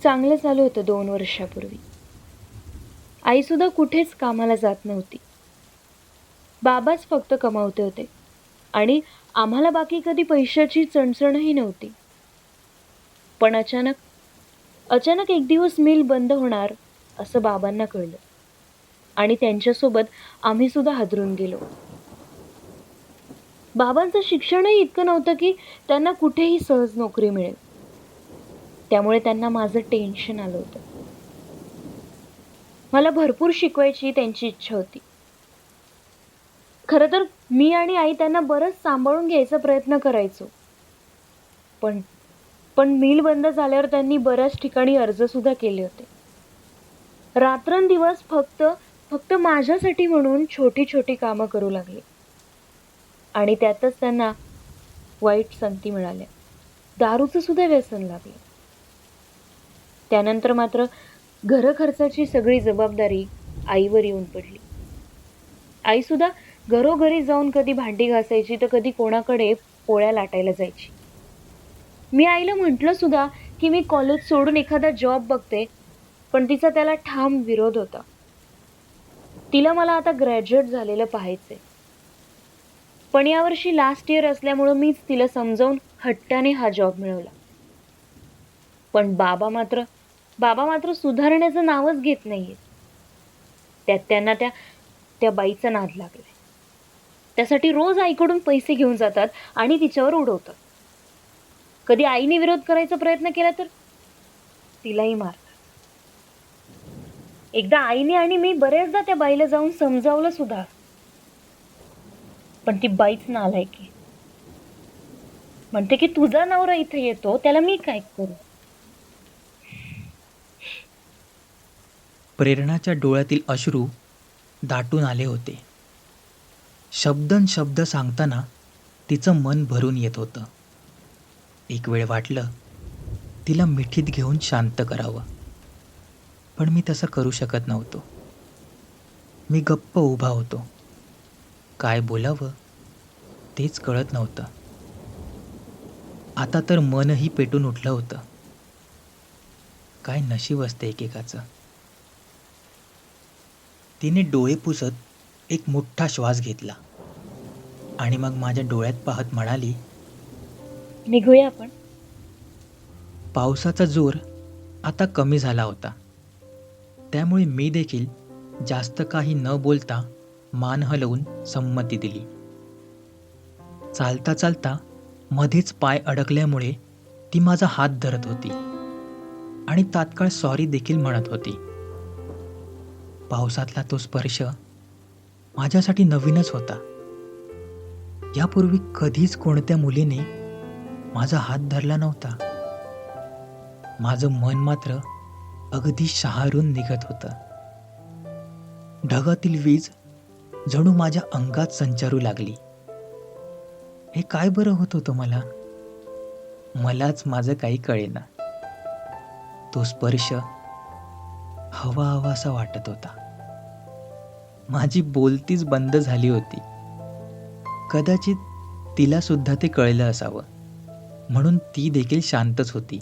चांगलं चालू होतं 2 वर्षापूर्वी. आईसुद्धा कुठेच कामाला जात नव्हती. बाबाच फक्त कमावते होते आणि आम्हाला बाकी कधी पैशाची चणचणही नव्हती. पण अचानक अचानक एक दिवस मिल बंद होणार असं बाबांना कळलं आणि त्यांच्यासोबत आम्ही सुद्धा हादरून गेलो. बाबांचं शिक्षणही इतकं नव्हतं की त्यांना कुठेही सहज नोकरी मिळेल. त्यामुळे त्यांना माझं टेन्शन आलं होतं. मला भरपूर शिकवायची त्यांची इच्छा होती. खरं तर मी आणि आई त्यांना बरंच सांभाळून घ्यायचा प्रयत्न करायचो. पण पण मिल बंद झाल्यावर त्यांनी बऱ्याच ठिकाणी अर्ज सुद्धा केले होते. रात्रंदिवस फक्त फक्त माझ्यासाठी म्हणून छोटी छोटी कामं करू लागले. आणि त्यातच त्यांना वाईट संगती मिळाल्या. दारूचं सुद्धा व्यसन लागलं. त्यानंतर मात्र घरखर्चाची सगळी जबाबदारी आईवर येऊन पडली. आई सुद्धा घरोघरी जाऊन कधी भांडी घासायची तर कधी कोणाकडे पोळ्या लाटायला जायची. मी आईला म्हटलं सुद्धा की मी कॉलेज सोडून एखादा जॉब बघते, पण तिचा त्याला ठाम विरोध होता. तिला मला आता ग्रॅज्युएट झालेलं पाहायचंय. पण यावर्षी लास्ट इयर असल्यामुळं मीच तिला समजावून हट्टाने हा जॉब मिळवला. पण बाबा मात्र सुधारण्याचं नावच घेत नाहीये. त्यात त्यांना त्या बाईचा नाद लागलाय. त्यासाठी रोज आईकडून पैसे घेऊन जातात आणि तिच्यावर उडवतात. कधी आईने विरोध करायचा प्रयत्न केला तर तिलाही मारतात. एकदा आईने आणि मी बरेचदा त्या बाईला जाऊन समजावलं सुद्धा, पण ती बाईच नालायकी. म्हणते की तुझा नवरा इथे येतो त्याला मी काय करू. प्रेरणाच्या डोळ्यातील अश्रू दाटून आले होते. शब्द सांगताना तिचं मन भरून येत होतं. एक वेळ वाटलं तिला मिठीत घेऊन शांत करावं, पण मी तसं करू शकत नव्हतो. मी गप्प उभा होतो. काय बोलावं तेच कळत नव्हतं. आता तर मनही पेटून उठलं होतं. काय नशीब असते एकेकाचं. तिने डोळे पुसत एक मोठा श्वास घेतला आणि मग माझ्या डोळ्यात पाहत म्हणाली, निघूया आपण. पावसाचा जोर आता कमी झाला होता. त्यामुळे मी देखील जास्त काही न बोलता मान हलवून संमती दिली. चालता चालता मध्येच पाय अडकल्यामुळे ती माझा हात धरत होती आणि तात्काळ सॉरी देखील म्हणत होती. पावसातला तो स्पर्श माझ्यासाठी नवीनच होता. यापूर्वी कधीच कोणत्या मुलीने माझा हात धरला नव्हता. माझं मन मात्र अगदी शहारून निघत होतं. ढगातील वीज जणू माझ्या अंगात संचारू लागली. हे काय बरं होत होतं मलाच माझं काही कळेना. तो स्पर्श हवासा वाटत होता. माझी बोलतीच बंद झाली होती. कदाचित तिला सुद्धा ते कळलं असावं, म्हणून ती देखील शांतच होती.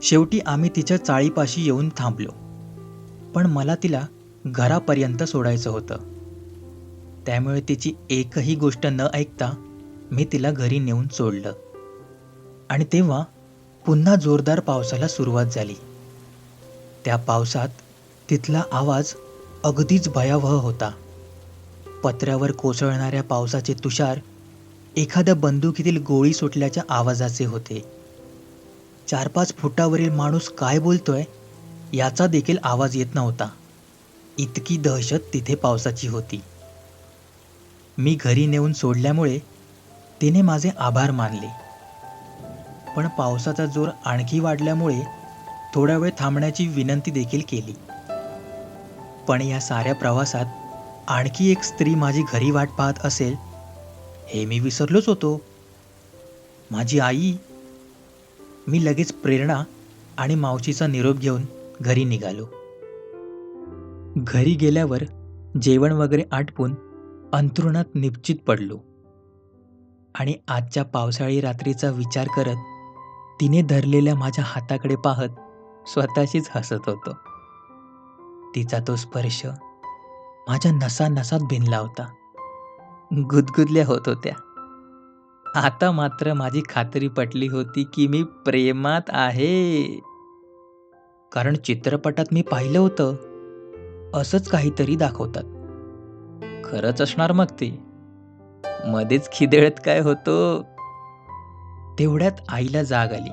शेवटी आम्ही तिच्या चाळीपाशी येऊन थांबलो. पण मला तिला घरापर्यंत सोडायचं होतं. त्यामुळे तिची एकही गोष्ट न ऐकता मी तिला घरी नेऊन सोडलं. आणि तेव्हा पुन्हा जोरदार पावसाला सुरुवात झाली. त्या पावसात तिथला आवाज अगदीच भयावह होता. पत्र्यावर कोसळणाऱ्या पावसाचे तुषार एखाद्या बंदुकीतील गोळी सुटल्याच्या आवाजाचे होते. 4-5 फुटावरील माणूस काय बोलतोय याचा देखील आवाज येत नव्हता. इतकी दहशत तिथे पावसाची होती. मी घरी नेऊन सोडल्यामुळे तिने माझे आभार मानले. पण पावसाचा जोर आणखी वाढल्यामुळे थोडा वेळ थांबण्याची विनंती देखील केली. पण या साऱ्या प्रवासात आणखी एक स्त्री माझी घरी वाट पाहत असेल हे मी विसरलोच होतो. माझी आई. मी लगेच प्रेरणा आणि मावशीचा निरोप घेऊन घरी निघालो. घरी गेल्यावर जेवण वगैरे आटपून अंथरुणात निपचित पडलो आणि आजच्या पावसाळी रात्रीचा विचार करत तिने धरलेल्या माझ्या हाताकडे पाहत स्वतःशीच हसत होतो. तिचा तो स्पर्श माझ्या नसानसात भिनला होता. गुदगुदल्या होत होत्या. आता मात्र माझी खात्री पटली होती की मी प्रेमात आहे. कारण चित्रपटात मी पाहिलं होतं, असंच काहीतरी दाखवतात. खरंच असणार मग ते. मध्येच खिदळत काय होतो. तेवढ्यात आईला जाग आली.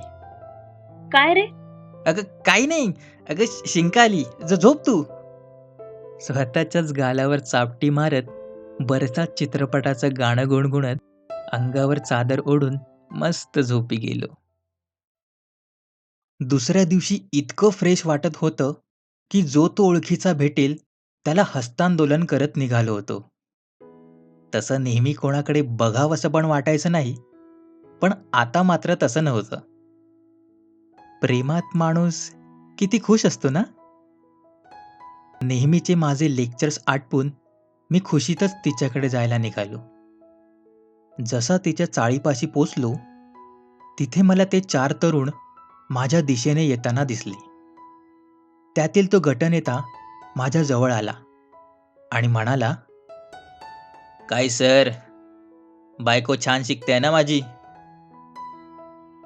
काय रे? अगं काही नाही. अगं शिंका आली. झोप तू. स्वतःच्याच गालावर चापटी मारत बरसात चित्रपटाचं गाणं गुणगुणत अंगावर चादर ओढून मस्त झोपी गेलो. दुसऱ्या दिवशी इतकं फ्रेश वाटत होतं की जो तो ओळखीचा भेटेल त्याला हस्तांदोलन करत निघालो होतो. तसं नेहमी कोणाकडे बघावंसं पण वाटायचं नाही, पण आता मात्र तसं नव्हतं. प्रेमात माणूस किती खुश असतो ना. नेहमीचे माझे लेक्चर्स आटपून मी खुशीतच तिच्याकडे जायला निघालो. जसा तिच्या चाळीपाशी पोचलो, तिथे मला ते 4 तरुण माझ्या दिशेने येताना दिसले. त्यातील तो गटनेता माझ्या जवळ आला आणि म्हणाला, "काय सर, बायको छान शिकते ना माझी?"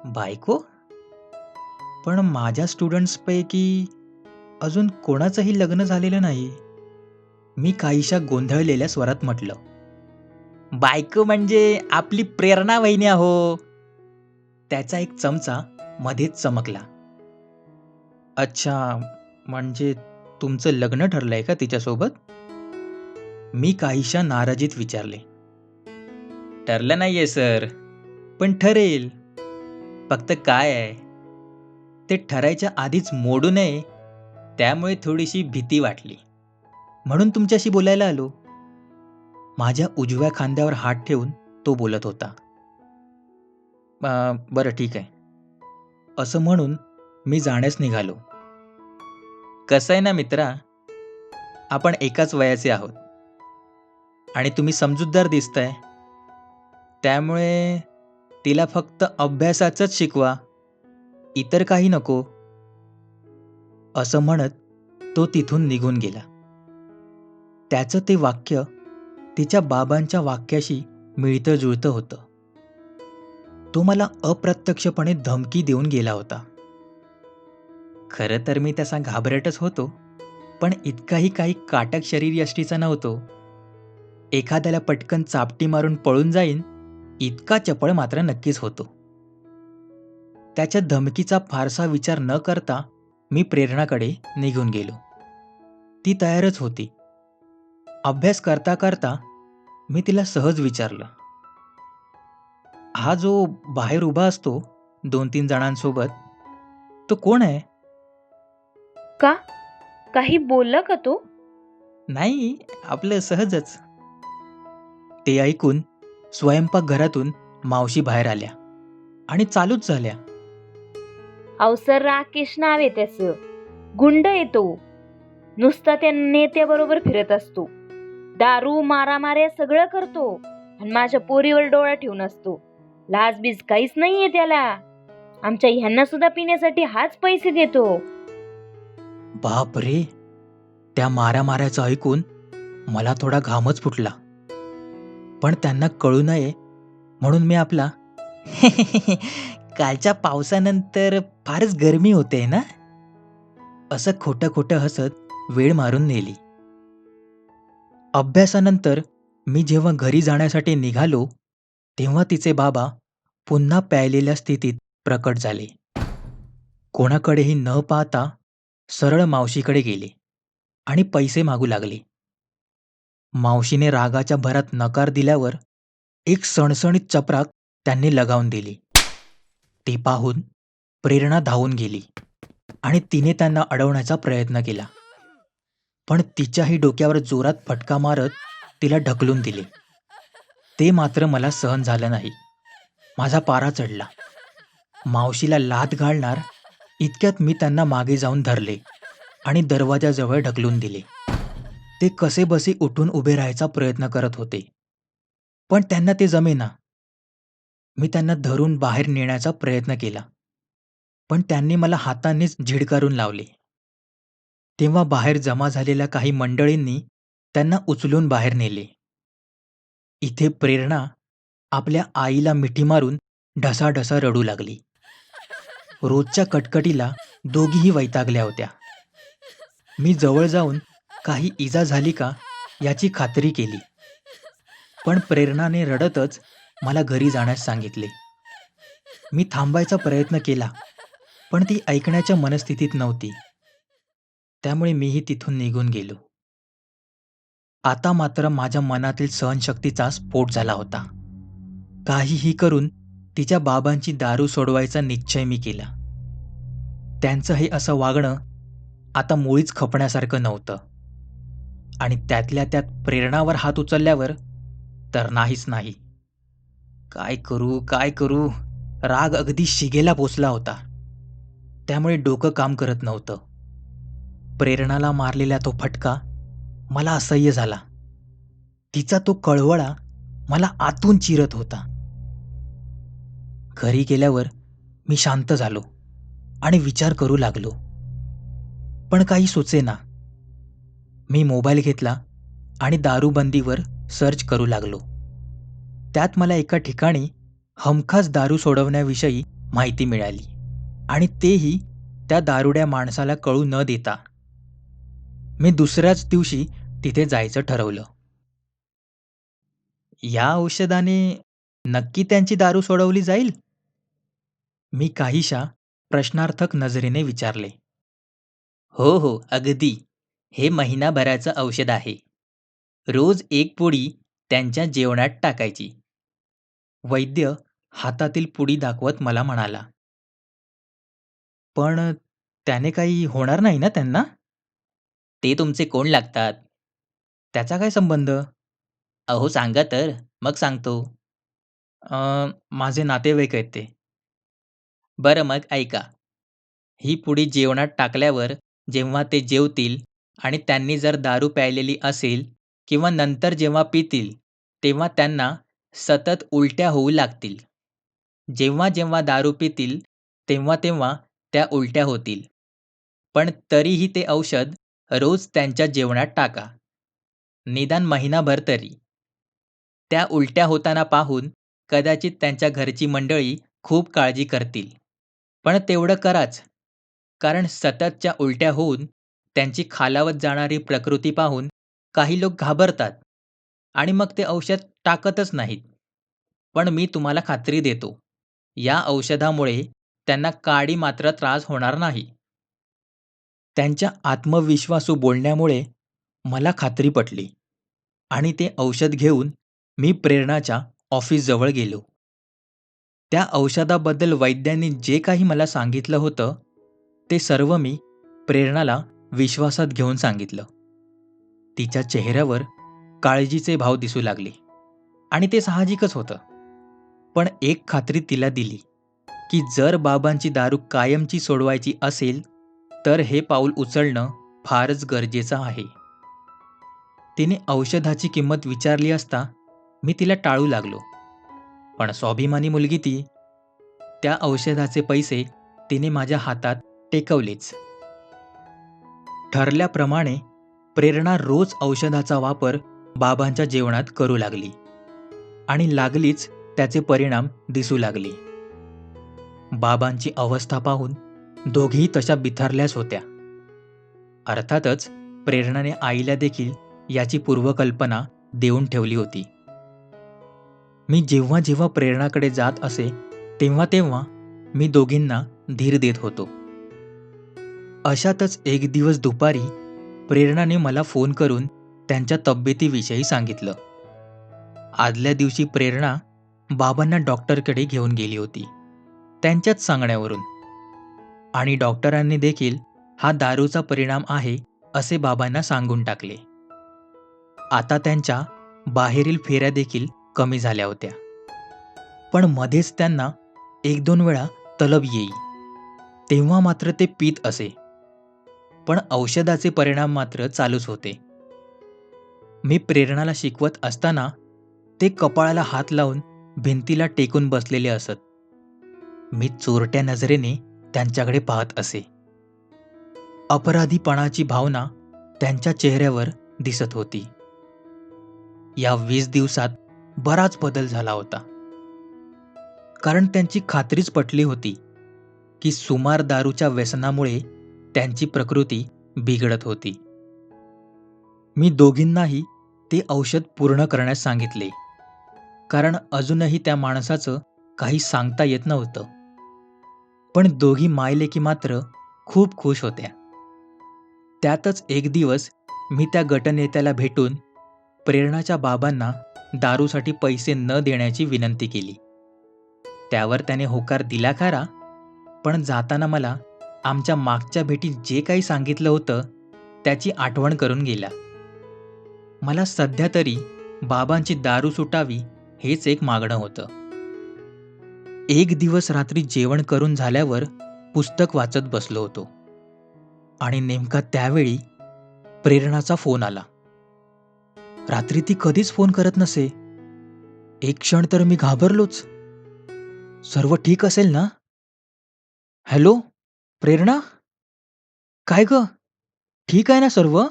बायको? पण माझ्या स्टुडंट्सपैकी अजून कोणाचंही लग्न झालेलं नाही. मी काहीशा गोंधळलेल्या स्वरात म्हटलं. बायको म्हणजे आपली प्रेरणा वहिनी आहो. त्याचा एक चमचा मध्येच चमकला. अच्छा, म्हणजे तुमचं लग्न ठरलंय का तिच्यासोबत? मी काहीशा नाराजीत विचारले. ठरलं नाहीये सर, पण ठरेल. फक्त काय आहे, ते ठरायच्या आधीच मोडू नये, त्यामुळे थोडीशी भीती वाटली. म्हणून तुमच्याशी बोलायला आलो. माझ्या उजव्या खांद्यावर हात ठेवून तो बोलत होता. बरं ठीक आहे. असं म्हणून मी जाण्यास निघालो. कसं आहे ना मित्रा, आपण एकाच वयाचे आहोत आणि तुम्ही समजूतदार दिसताय. त्यामुळे तिला फक्त अभ्यासाचंच शिकवा, इतर काही नको. असं म्हणत तो तिथून निघून गेला. त्याचं ते वाक्य तिच्या बाबांच्या वाक्याशी मिळतं जुळतं होतं. तो मला अप्रत्यक्षपणे धमकी देऊन गेला होता. खरं तर मी तसा घाबरटच होतो, पण इतकाही काही काटक शरीरयष्टीचा नव्हतो. एखाद्याला पटकन चापटी मारून पळून जाईन इतका चपळ मात्र नक्कीच होतो. त्याच्या धमकीचा फारसा विचार न करता मी प्रेरणाकडे निघून गेलो. ती तयारच होती. अभ्यास करता करता मी तिला सहज विचारलं, हा जो बाहेर उभा असतो 2-3 जणांसोबत, तो कोण आहे? का? काही बोलला का तो? नाही, आपलं सहजच. ते ऐकून स्वयंपाकघरातून मावशी बाहेर आल्या आणि चालूच झाल्या. अवसर राकेश नाव आहे त्याचं. गुंड येतो. नुसता त्या नेत्याबरोबर फिरत असतो. दारू मारामाऱ्या सगळं करतो आणि माझ्या पोरीवर डोळा ठेवून असतो. लाजबीज काहीच नाहीये त्याला. आमच्या ह्यांना सुद्धा पिण्यासाठी हाच पैसे देतो. बाप रे! त्या मारामाऱ्याचं ऐकून मला थोडा घामच फुटला. पण त्यांना कळू नये म्हणून मी आपला कालच्या पावसानंतर फारच गरमी होते ना, असं खोटं खोटं हसत वेळ मारून नेली. अभ्यासानंतर मी जेव्हा घरी जाण्यासाठी निघालो, तेव्हा तिचे बाबा पुन्हा प्यायलेल्या स्थितीत प्रकट झाले. कोणाकडेही न पाहता सरळ मावशीकडे गेले आणि पैसे मागू लागले. मावशीने रागाच्या भरात नकार दिल्यावर एक सणसणीत चपराक त्यांनी लगावून दिली. ते पाहून प्रेरणा धावून गेली आणि तिने त्यांना अडवण्याचा प्रयत्न केला. पण तिच्याही डोक्यावर जोरात फटका मारत तिला ढकलून दिले. ते मात्र मला सहन झालं नाही. माझा पारा चढला. मावशीला लाथ घालणार इतक्यात मी त्यांना मागे जाऊन धरले आणि दरवाजाजवळ ढकलून दिले. ते कसेबसे उठून उभे राहायचा प्रयत्न करत होते, पण त्यांना ते जमेना. मी त्यांना धरून बाहेर नेण्याचा प्रयत्न केला, पण त्यांनी मला हातानेच झिडकारून लावले. तेव्हा बाहेर जमा झालेल्या काही मंडळींनी त्यांना उचलून बाहेर नेले. इथे प्रेरणा आपल्या आईला मिठी मारून ढसाढसा रडू लागली. रोजच्या कटकटीला दोघीही वैतागल्या होत्या. मी जवळ जाऊन काही इजा झाली का याची खात्री केली, पण प्रेरणाने रडतच मला घरी जाण्यास सांगितले. मी थांबायचा प्रयत्न केला, पण ती ऐकण्याच्या मनस्थितीत नव्हती. त्यामुळे मीही तिथून निघून गेलो. आता मात्र माझ्या मनातील सहनशक्तीचा स्फोट झाला होता. काहीही करून तिच्या बाबांची दारू सोडवायचा निश्चय मी केला. त्यांचं हे असं वागणं आता मुळीच खपण्यासारखं नव्हतं. आणि त्यातल्या त्यात प्रेरणावर हात उचलल्यावर तर नाहीच नाही. काय करू काय करू, राग अगदी शिगेला पोचला होता. त्यामुळे डोकं काम करत नव्हतं. प्रेरणाला मारलेला तो फटका मला असह्य झाला. तिचा तो कळवळा मला आतून चिरत होता. घरी गेल्यावर मी शांत झालो आणि विचार करू लागलो, पण काही सुचेना. मी मोबाईल घेतला आणि दारूबंदीवर सर्च करू लागलो. त्यात मला एका ठिकाणी हमखास दारू सोडवण्याविषयी माहिती मिळाली आणि तेही त्या दारुड्या माणसाला कळू न देता. मी दुसऱ्याच दिवशी तिथे जायचं ठरवलं. या औषधाने नक्की त्यांची दारू सोडवली जाईल? मी काहीशा प्रश्नार्थक नजरेने विचारले. हो हो, अगदी. हे महिनाभराचं औषध आहे. रोज एक पुडी त्यांच्या जेवणात टाकायची. वैद्य हातातील पुडी दाखवत मला म्हणाला. पण त्याने काही होणार नाही ना त्यांना? ते तुमचे कोण लागतात? त्याचा काय संबंध? अहो सांगा तर, मग सांगतो. माझे नातेवाईक आहेत ते. बरं मग ऐका. ही पुडी जेवणात टाकल्यावर जेव्हा ते जेवतील आणि त्यांनी जर दारू प्यायलेली असेल किंवा नंतर जेव्हा पितील, तेव्हा त्यांना सतत उलट्या होऊ लागतील. जेव्हा जेव्हा दारू पितील, तेव्हा तेव्हा त्या उलट्या होतील. पण तरीही ते औषध रोज त्यांच्या जेवणात टाका. निदान महिनाभर तरी. त्या उलट्या होताना पाहून कदाचित त्यांच्या घरची मंडळी खूप काळजी करतील. पण तेवढं कराच, कारण सततच्या उलट्या होऊन त्यांची खालावत जाणारी प्रकृती पाहून काही लोक घाबरतात आणि मग ते औषध टाकतच नाहीत. पण मी तुम्हाला खात्री देतो, या औषधामुळे त्यांना काडी मात्र त्रास होणार नाही. त्यांच्या आत्मविश्वासू बोलण्यामुळे मला खात्री पटली आणि ते औषध घेऊन मी प्रेरणाच्या ऑफिसजवळ गेलो. त्या औषधाबद्दल वैद्यांनी जे काही मला सांगितलं होतं, ते सर्व मी प्रेरणाला विश्वासात घेऊन सांगितलं. तिच्या चेहऱ्यावर काळजीचे भाव दिसू लागले आणि ते साहजिकच होतं. पण एक खात्री तिला दिली, की जर बाबांची दारू कायमची सोडवायची असेल, तर हे पाऊल उचलणं फारच गरजेचं आहे. तिने औषधाची किंमत विचारली असता मी तिला टाळू लागलो. पण स्वाभिमानी मुलगी ती. त्या औषधाचे पैसे तिने माझ्या हातात टेकवलेच. ठरल्याप्रमाणे प्रेरणा रोज औषधाचा वापर बाबांच्या जेवणात करू लागली आणि लागलीच त्याचे परिणाम दिसू लागले. बाबांची अवस्था पाहून दोघीही तशा बिथरल्याच होत्या. अर्थातच प्रेरणाने आईला देखील याची पूर्वकल्पना देऊन ठेवली होती. मी जेव्हा जेव्हा प्रेरणाकडे जात असे, तेव्हा तेव्हा मी दोघींना धीर देत होतो. अशातच एक दिवस दुपारी प्रेरणाने मला फोन करून त्यांच्या तब्येतीविषयी सांगितलं. आदल्या दिवशी प्रेरणा बाबांना डॉक्टरकडे घेऊन गेली होती, त्यांच्याच सांगण्यावरून. आणि डॉक्टरांनी देखील हा दारूचा परिणाम आहे असे बाबांना सांगून टाकले. आता त्यांच्या बाहेरील फेऱ्या देखील कमी झाल्या होत्या. पण मध्येच त्यांना एक दोन वेळा तलब येई. तेव्हा मात्र ते पीत असे. पण औषधाचे परिणाम मात्र चालूच होते. मी प्रेरणाला शिकवत असताना ते कपाळाला हात लावून भिंतीला टेकून बसलेले असत. मी चोरट्या नजरेने त्यांच्याकडे पाहत असे. अपराधीपणाची भावना त्यांच्या चेहऱ्यावर दिसत होती. या 20 दिवसात बराच बदल झाला होता. कारण त्यांची खात्रीच पटली होती की सुमार दारूच्या व्यसनामुळे त्यांची प्रकृती बिघडत होती. मी दोघींनाही ते औषध पूर्ण करण्यास सांगितले, कारण अजूनही त्या माणसाचं काही सांगता येत नव्हतं. पण दोघी मायलेकी मात्र खूप खुश होत्या. त्यातच एक दिवस मी त्या गटनेत्याला भेटून प्रेरणाच्या बाबांना दारूसाठी पैसे न देण्याची विनंती केली. त्यावर त्याने होकार दिला खरा, पण जाताना मला आमच्या मागच्या भेटीत जे काही सांगितलं होतं त्याची आठवण करून गेला. मला सध्या तरी बाबांची दारू सुटावी हेच एक मागणं होतं. एक दिवस रात्री जेवण करून झाल्यावर पुस्तक वाचत बसलो होतो आणि नेमका त्यावेळी प्रेरणाचा फोन आला. रात्री ती कधीच फोन करत नसे. एक क्षण तर मी घाबरलोच. सर्व ठीक असेल ना? हॅलो, प्रेरणा? काय ग? ठीक आहे ना सर्व?